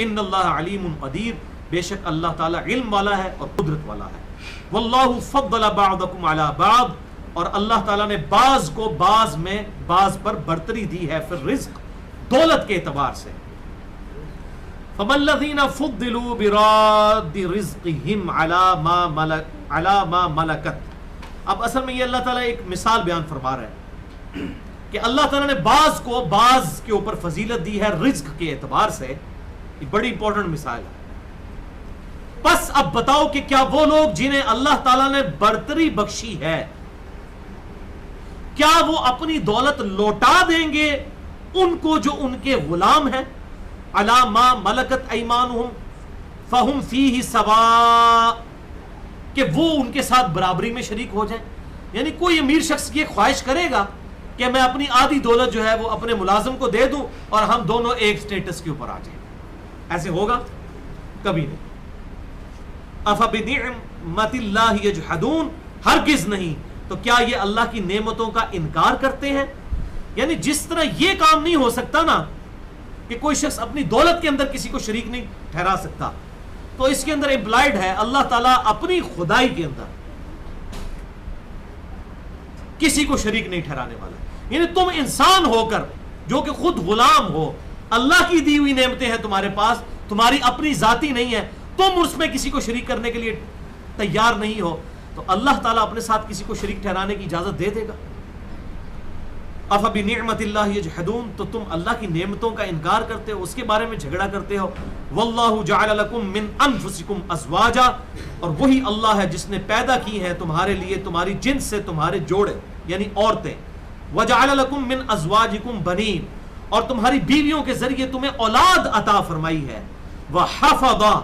ان اللہ علیم قدیر، بے شک اللہ تعالیٰ علم والا ہے اور قدرت والا ہے. واللہ فضل بعضکم علی بعض، اور اللہ تعالیٰ نے بعض کو بعض میں بعض پر برتری دی ہے فی الرزق، دولت کے اعتبار سے. فَمَا الَّذِينَ فُضِّلُوا بِرَادِّ رِزْقِهِمْ عَلَى مَا مَلَكَتْ. اب اصل میں یہ اللہ تعالیٰ ایک مثال بیان فرما رہا ہے کہ اللہ تعالیٰ نے بعض کو بعض کے اوپر فضیلت دی ہے رزق کے اعتبار سے. یہ بڑی امپورٹنٹ مثال ہے. بس اب بتاؤ کہ کیا وہ لوگ جنہیں اللہ تعالیٰ نے برتری بخشی ہے، کیا وہ اپنی دولت لوٹا دیں گے ان کو جو ان کے غلام ہیں؟ علی ما ملکت ایمانہم فہم فیہ سواء، کہ وہ ان کے ساتھ برابری میں شریک ہو جائیں. یعنی کوئی امیر شخص یہ خواہش کرے گا کہ میں اپنی آدھی دولت جو ہے وہ اپنے ملازم کو دے دوں اور ہم دونوں ایک سٹیٹس کے اوپر آ جائیں؟ ایسے ہوگا کبھی نہیں. افبنعمت اللہ یجحدون، ہرگز نہیں. تو کیا یہ اللہ کی نعمتوں کا انکار کرتے ہیں؟ یعنی جس طرح یہ کام نہیں ہو سکتا نا کہ کوئی شخص اپنی دولت کے اندر کسی کو شریک نہیں ٹھہرا سکتا، تو اس کے اندر امپلائڈ ہے اللہ تعالیٰ اپنی خدائی کے اندر کسی کو شریک نہیں ٹھہرانے والا. یعنی تم انسان ہو کر جو کہ خود غلام ہو، اللہ کی دی ہوئی نعمتیں ہیں تمہارے پاس، تمہاری اپنی ذاتی نہیں ہے، تم اس میں کسی کو شریک کرنے کے لیے تیار نہیں ہو، تو اللہ تعالیٰ اپنے ساتھ کسی کو شریک ٹھہرانے کی اجازت دے دے گا. افبنعمت اللہ یجحدون، تو تم اللہ کی نعمتوں کا انکار کرتے ہو، اس کے بارے میں جھگڑا کرتے ہو. واللہ جعل لکم من انفسکم ازواجا، اور وہی اللہ ہے جس نے پیدا کی ہے تمہارے لیے تمہاری جنس سے تمہارے جوڑے یعنی عورتیں. وجعل لکم من ازواجکم بنین، اور تمہاری بیویوں کے ذریعے تمہیں اولاد عطا فرمائی ہے. وحفظا،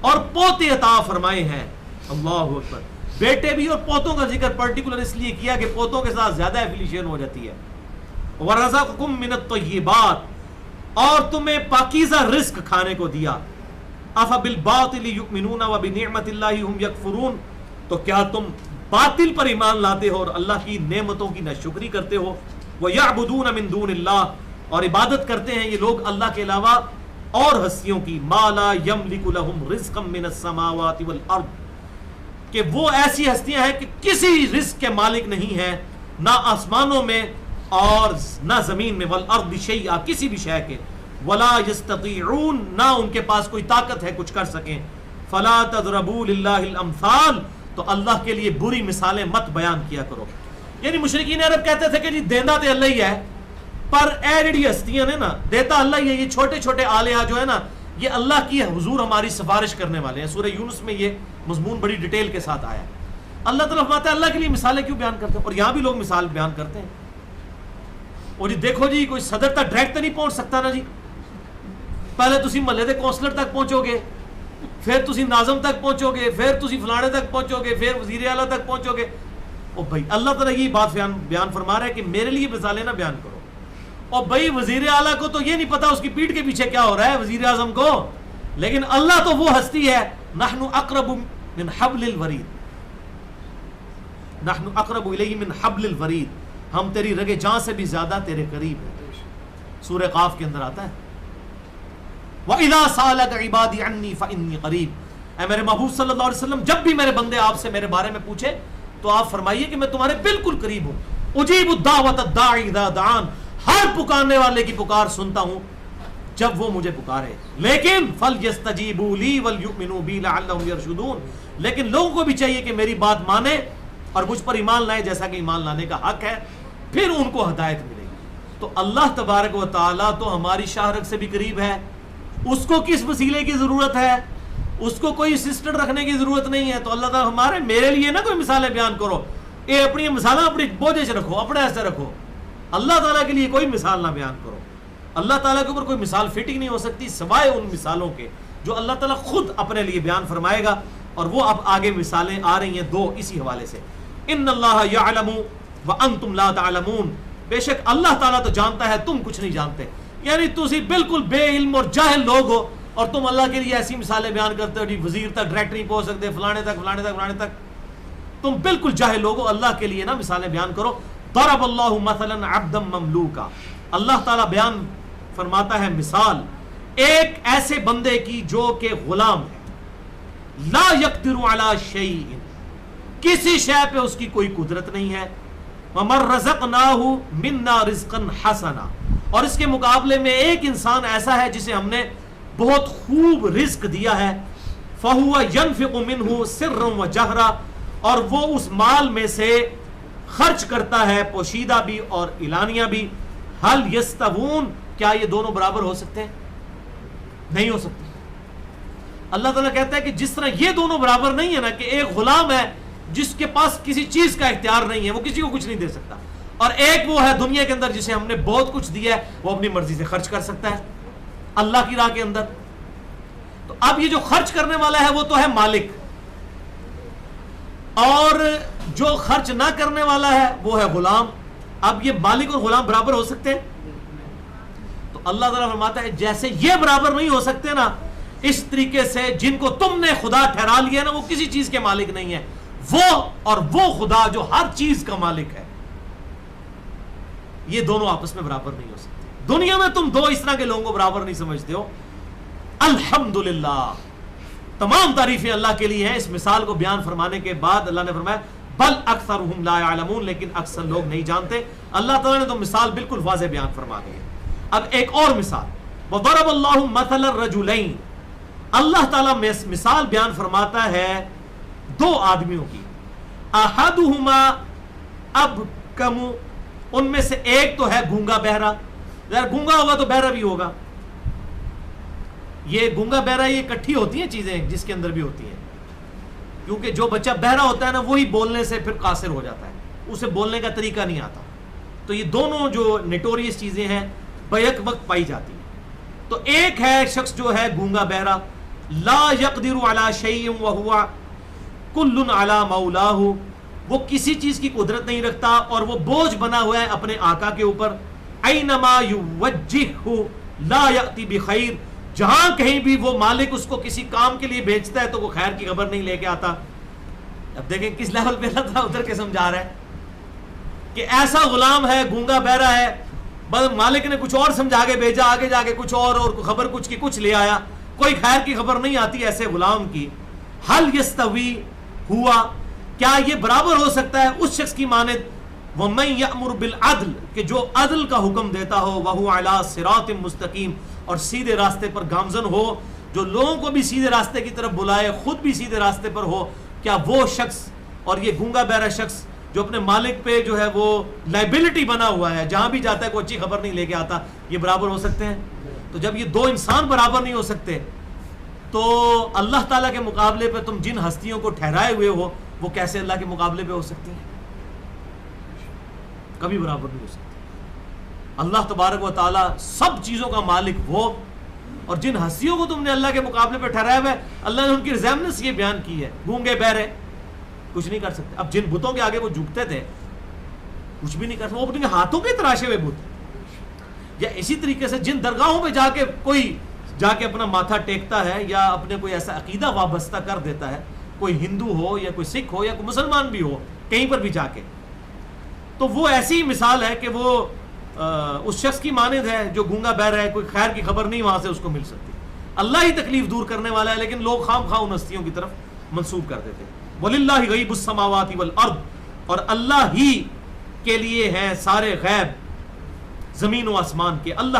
اور پوتے عطا فرمائے ہیں. اللہ اکبر. بیٹے بھی اور پوتوں کا ذکر پرٹیکولر اس لیے کیا کہ پوتوں کے ساتھ زیادہ ایفیلیشن ہو جاتی ہے. وَرَزَقَكُم مِّنَ الطَّيِّبَاتِ، اور تمہیں پاکیزہ رزق کھانے کو دیا. أَفَبِالْبَاطِلِ يُؤْمِنُونَ وَبِنِعْمَةِ اللَّهِ هُمْ يَكْفُرُونَ، تو کیا تم باطل پر ایمان لاتے ہو اور اللہ کی نعمتوں کی ناشکری کرتے ہو. وَيَعْبُدُونَ مِن دُونِ اللَّهِ، اور عبادت کرتے ہیں یہ لوگ اللہ کے علاوہ اور ہستیوں کی. مَا لَا يَمْلِكُ لَهُمْ رِزْقًا مِّنَ السَّمَاوَاتِ وَالْأَرْضِ، کہ وہ ایسی ہستیاں ہیں کہ کسی رزق کے مالک نہیں ہیں، نہ آسمانوں میں اور نہ زمین میں. والارض شیئا، کسی بھی شے کے. ولا یستطیعون، نہ ان کے پاس کوئی طاقت ہے کچھ کر سکیں. فلا تضربوا للہ الامثال، تو اللہ کے لیے بری مثالیں مت بیان کیا کرو. یعنی مشرکین عرب کہتے تھے کہ جی دینا تو اللہ ہی ہے، پر اے جڑی ہستیاں نے نا دیتا اللہ ہی ہے. یہ چھوٹے چھوٹے آلیہ جو ہے نا یہ اللہ کی حضور ہماری سفارش کرنے والے ہیں. سورہ یونس میں یہ مضمون بڑی ڈیٹیل کے ساتھ آیا. اللہ تعالیٰ فرماتا ہے اللہ کے لیے مثالیں کیوں بیان کرتے ہیں؟ اور یہاں بھی لوگ مثال بیان کرتے ہیں. اور جی دیکھو جی کوئی صدر تک ڈائریکٹ نہیں پہنچ سکتا نا جی، پہلے تسی محلے دے کونسلر تک پہنچو گے، پھر تسی ناظم تک پہنچو گے، پھر تسی فلانے تک پہنچو گے، پھر وزیر اعلیٰ تک پہنچو گے. او بھائی اللہ تعالیٰ یہ بات بیان فرما رہا ہے کہ میرے لیے مثالیں نہ بیان کرو. اور بھائی وزیر اعلیٰ کو تو یہ نہیں پتا اس کی پیٹھ کے پیچھے کیا ہو رہا ہے وزیر اعظم کو، لیکن اللہ تو وہ ہستی ہے. نحن اقرب من حبل الورید، نحن اقرب الیہ من حبل الورید، ہم تیری رگے جان سے بھی زیادہ تیرے قریب ہیں. سورہ قاف کے اندر آتا ہے وَإِذَا سَأَلَكَ عِبَادِي عَنِّي فَإِنِّي قَرِيبٌ، اے میرے محبوب صلی اللہ علیہ وسلم جب بھی میرے بندے آپ سے میرے بارے میں پوچھے تو آپ فرمائیے کہ میں تمہارے بالکل قریب ہوں. اجیب الدعوۃ الداعی اذا دعان، ہر پکارنے والے کی پکار سنتا ہوں جب وہ مجھے پکارے. لیکن فَلْيَسْتَجِيبُوا لِي وَلْيُؤْمِنُوا بِي لَعَلَّهُمْ يَرْشُدُونَ، لیکن لوگوں کو بھی چاہیے کہ میری بات مانے اور مجھ پر ایمان لائے جیسا کہ ایمان لانے کا حق ہے، پھر ان کو ہدایت ملے گی. تو اللہ تبارک و تعالیٰ تو ہماری شاہرگ سے بھی قریب ہے. اس کو کس وسیلے کی ضرورت ہے؟ اس کو کوئی اسسٹنٹ رکھنے کی ضرورت نہیں ہے. تو اللہ تعالیٰ میرے لیے نہ کوئی مثالیں بیان کرو، اے اپنی مثالیں اپنی بوجھے سے رکھو، اپنے ایسے رکھو. اللہ تعالیٰ کے لیے کوئی مثال نہ بیان کرو. اللہ تعالیٰ کے اوپر کوئی مثال فٹ ہی نہیں ہو سکتی سوائے ان مثالوں کے جو اللہ تعالیٰ خود اپنے لیے بیان فرمائے گا. اور وہ اب آگے مثالیں آ رہی ہیں دو اسی حوالے سے. ان اللہ یعلم وانتم لا تعلمون، بے شک اللہ تعالیٰ تو جانتا ہے تم کچھ نہیں جانتے. یعنی تسی بالکل بے علم اور جاہل لوگ ہو اور تم اللہ کے لیے ایسی مثالیں بیان کرتے ہو جی وزیر تک ڈائریکٹ نہیں پہنچ سکتے، فلانے تک فلانے تک فلانے تک. تم بالکل جاہل لوگ ہو، اللہ کے لیے نا مثالیں بیان کرو. ضرب اللہ مثلا عبدا مملوکا، اللہ تعالیٰ بیان فرماتا ہے مثال ایک ایسے بندے کی جو کہ غلام ہے، لا یقدر علی شیء، کسی شے پہ اس کی کوئی قدرت نہیں ہے، وَمَن رَزَقْنَاهُ مِنَّا رِزْقًا حَسَنًا، اور اس کے مقابلے میں ایک انسان ایسا ہے جسے ہم نے بہت خوب رزق دیا ہے، فَهُوَ يَنْفِقُ مِنْهُ سِرًّا وَجَهْرًا، اور وہ اس مال میں سے خرچ کرتا ہے پوشیدہ بھی اور اعلانیہ بھی، هَلْ يَسْتَوُونَ، کیا یہ دونوں برابر ہو سکتے ہیں؟ نہیں ہو سکتے۔ اللہ تعالیٰ کہتا ہے کہ جس طرح یہ دونوں برابر نہیں ہے نا، کہ ایک غلام ہے جس کے پاس کسی چیز کا اختیار نہیں ہے، وہ کسی کو کچھ نہیں دے سکتا، اور ایک وہ ہے دنیا کے اندر جسے ہم نے بہت کچھ دیا ہے، وہ اپنی مرضی سے خرچ کر سکتا ہے اللہ کی راہ کے اندر۔ تو اب یہ جو خرچ کرنے والا ہے وہ تو ہے مالک، اور جو خرچ نہ کرنے والا ہے وہ ہے غلام۔ اب یہ مالک اور غلام برابر ہو سکتے ہیں؟ تو اللہ تعالیٰ فرماتا ہے جیسے یہ برابر نہیں ہو سکتے نا، اس طریقے سے جن کو تم نے خدا ٹھہرا لیا نا، وہ کسی چیز کے مالک نہیں ہے، وہ اور وہ خدا جو ہر چیز کا مالک ہے، یہ دونوں آپس میں برابر نہیں ہو سکتے۔ دنیا میں تم دو اس طرح کے لوگوں کو برابر نہیں سمجھتے ہو۔ الحمدللہ، تمام تعریفیں اللہ کے لیے ہیں۔ اس مثال کو بیان فرمانے کے بعد اللہ نے فرمایا بل اکثرہم لا یعلمون، لیکن اکثر لوگ نہیں جانتے۔ اللہ تعالیٰ نے تو مثال بالکل واضح بیان فرما دی ہے۔ اب ایک اور مثال، وضرب اللہ مثل الرجلین، اللہ تعالیٰ مثال بیان فرماتا ہے دو آدمیوں کی، احدہما ابکم، ان میں سے ایک تو ہے گونگا بہرا، اگر گونگا ہوگا تو بہرا بھی ہوگا، یہ گونگا بہرا یہ اکٹھی ہوتی ہیں چیزیں جس کے اندر بھی ہوتی ہیں، کیونکہ جو بچہ بہرا ہوتا ہے نا وہی بولنے سے پھر قاصر ہو جاتا ہے، اسے بولنے کا طریقہ نہیں آتا، تو یہ دونوں جو نیٹوریس چیزیں ہیں بیک وقت پائی جاتی ہیں۔ تو ایک ہے شخص جو ہے گونگا بہرا، لا یقدر علی شیء وہو کل علی مولاہ، وہ کسی چیز کی قدرت نہیں رکھتا اور وہ بوجھ بنا ہوا ہے اپنے آقا کے اوپر، اینما یوجہہ لا یأتی بخیر، جہاں کہیں بھی وہ مالک اس کو کسی کام کے لیے بھیجتا ہے تو وہ خیر کی خبر نہیں لے کے آتا۔ اب دیکھیں کس لیول پہ اللہ تعالیٰ ادھر کے سمجھا رہا ہے کہ ایسا غلام ہے گونگا بہرا ہے، بس مالک نے کچھ اور سمجھا کے بھیجا، آگے جا کے کچھ اور خبر کچھ کی کچھ لے آیا، کوئی خیر کی خبر نہیں آتی ایسے غلام کی۔ حل یستوی ہوا، کیا یہ برابر ہو سکتا ہے اس شخص کی مانند، وَمَن یأمر بالعدل، کہ جو عدل کا حکم دیتا ہو، وَهُوَ عَلَى صِرَاطٍ مستقیم، اور سیدھے راستے پر گامزن ہو، جو لوگوں کو بھی سیدھے راستے کی طرف بلائے، خود بھی سیدھے راستے پر ہو، کیا وہ شخص اور یہ گونگا بہرا شخص جو اپنے مالک پہ جو ہے وہ لائبلٹی بنا ہوا ہے، جہاں بھی جاتا ہے کوئی اچھی خبر نہیں لے کے آتا، یہ برابر ہو سکتے ہیں؟ تو جب یہ دو انسان برابر نہیں ہو سکتے تو اللہ تعالیٰ کے مقابلے پہ تم جن ہستیوں کو ٹھہرائے ہوئے ہو وہ کیسے اللہ کے مقابلے پہ ہو سکتے ہیں؟ کبھی برابر نہیں ہو سکتے۔ اللہ تبارک و تعالیٰ سب چیزوں کا مالک وہ، اور جن ہستیوں کو تم نے اللہ کے مقابلے پہ ٹھہرایا ہوا ہے، اللہ نے ان کی ریزیمنس یہ بیان کی ہے، گونگے بہرے کچھ نہیں کر سکتے۔ اب جن بتوں کے آگے وہ جھکتے تھے کچھ بھی نہیں کر سکتے، وہ اپنے ہاتھوں کے تراشے ہوئے بت، یا اسی طریقے سے جن درگاہوں پہ جا کے کوئی جا کے اپنا ماتھا ٹیکتا ہے یا اپنے کوئی ایسا عقیدہ وابستہ کر دیتا ہے، کوئی ہندو ہو یا کوئی سکھ ہو یا کوئی مسلمان بھی ہو، کہیں پر بھی جا کے، تو وہ ایسی مثال ہے کہ وہ اس شخص کی مانند ہے جو گونگا بہرا ہے، کوئی خیر کی خبر نہیں وہاں سے اس کو مل سکتی۔ اللہ ہی تکلیف دور کرنے والا ہے، لیکن لوگ خام خواہ ان ہستیوں کی طرف منسوب کر دیتے۔ وَلِلَّهِ غَيْبُ السَّمَاوَاتِ وَالْأَرْضِ، اور اللہ ہی کے لیے ہیں سارے غیب زمین و آسمان کے، اللہ